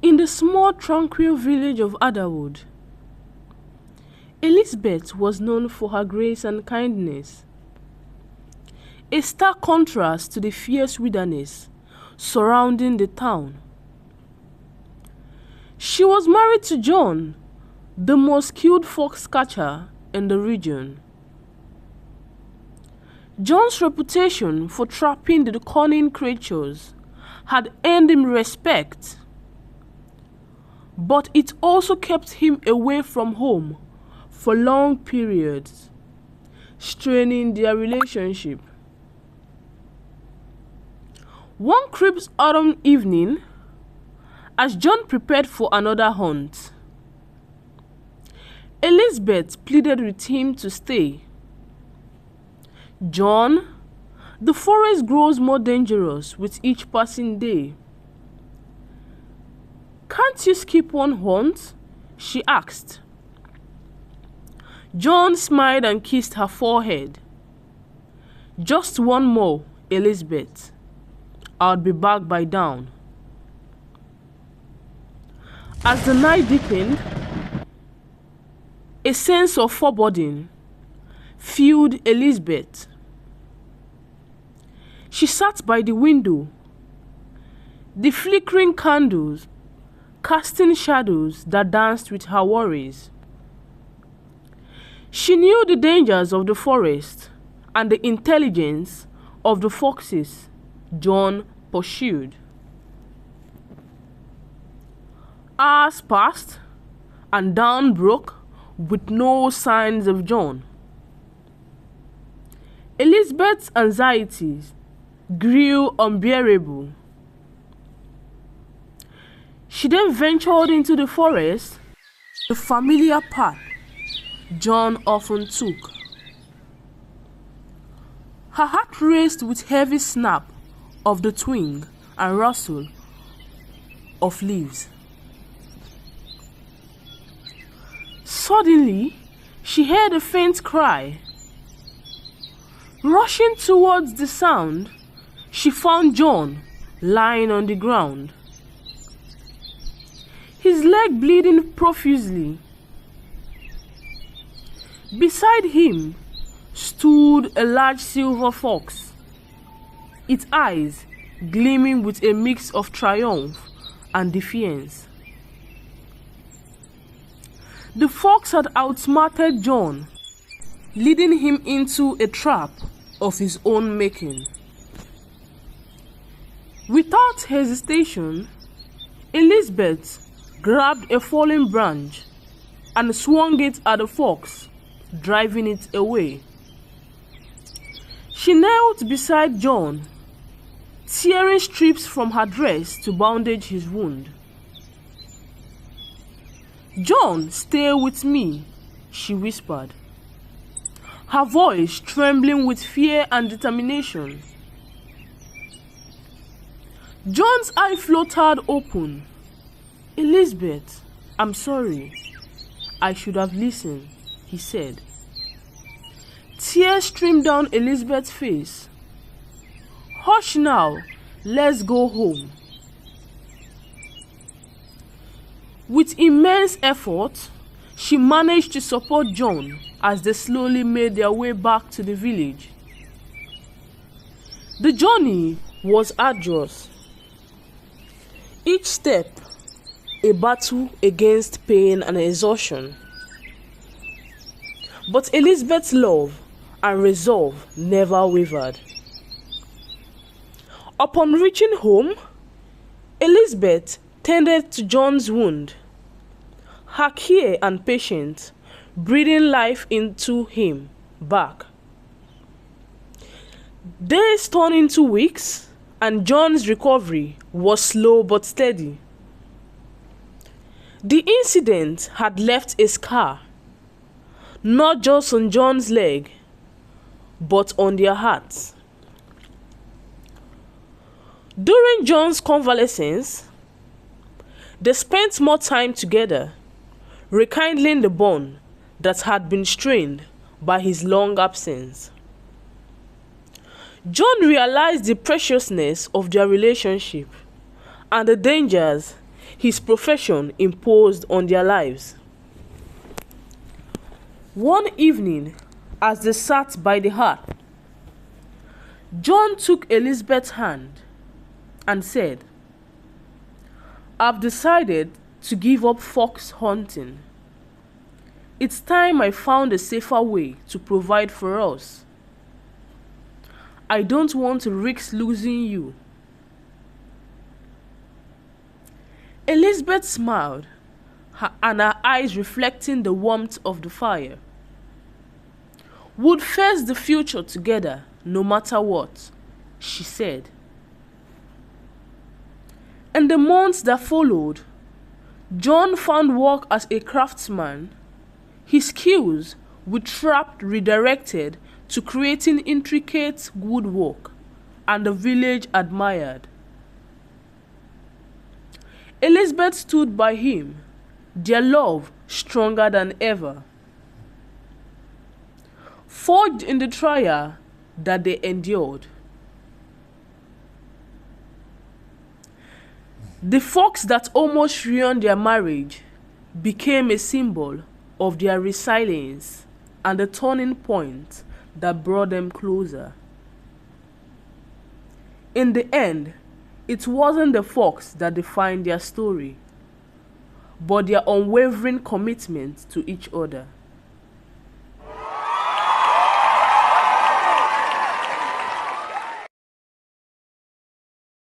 In the small tranquil village of Alderwood, Elizabeth was known for her grace and kindness, a stark contrast to the fierce wilderness surrounding the town. She was married to John, the most skilled fox catcher in the region. John's reputation for trapping the cunning creatures had earned him respect, but it also kept him away from home for long periods, straining their relationship. One crisp autumn evening, as John prepared for another hunt, Elizabeth pleaded with him to stay. "John, the forest grows more dangerous with each passing day. Can't you skip one hunt?" she asked. John smiled and kissed her forehead. "Just one more, Elizabeth. I'll be back by dawn." As the night deepened, a sense of foreboding filled Elizabeth. She sat by the window, the flickering candles casting shadows that danced with her worries. She knew the dangers of the forest and the intelligence of the foxes John pursued. Hours passed, and dawn broke with no signs of John. Elizabeth's anxieties grew unbearable. She then ventured into the forest, the familiar path John often took. Her heart raced with heavy snap of the twig and rustle of leaves. Suddenly, she heard a faint cry. Rushing towards the sound, she found John lying on the ground, his leg bleeding profusely. Beside him stood a large silver fox, its eyes gleaming with a mix of triumph and defiance. The fox had outsmarted John, leading him into a trap of his own making. Without hesitation, Elizabeth grabbed a fallen branch and swung it at the fox, driving it away. She knelt beside John, tearing strips from her dress to bandage his wound. "John, stay with me," she whispered, her voice trembling with fear and determination. John's eye fluttered open. "Elizabeth, I'm sorry. I should have listened," he said. Tears streamed down Elizabeth's face. "Hush now, let's go home." With immense effort, she managed to support John as they slowly made their way back to the village. The journey was arduous. Each step a battle against pain and exhaustion. But Elizabeth's love and resolve never wavered. Upon reaching home, Elizabeth tended to John's wound, her care and patience breathing life into him back. Days turned into weeks, and John's recovery was slow but steady. The incident had left a scar, not just on John's leg, but on their hearts. During John's convalescence, they spent more time together, rekindling the bond that had been strained by his long absence. John realized the preciousness of their relationship and the dangers his profession imposed on their lives. One evening, as they sat by the hearth, John took Elizabeth's hand and said, "I've decided to give up fox hunting. It's time I found a safer way to provide for us. I don't want to risk losing you." Elizabeth smiled, and her eyes reflecting the warmth of the fire. "We'd face the future together, no matter what," she said. In the months that followed, John found work as a craftsman. His skills were redirected to creating intricate woodwork, and the village admired. Elizabeth stood by him, their love stronger than ever. Forged in the trial that they endured. The fox that almost ruined their marriage became a symbol of their resilience and the turning point that brought them closer. In the end, it wasn't the fox that defined their story, but their unwavering commitment to each other.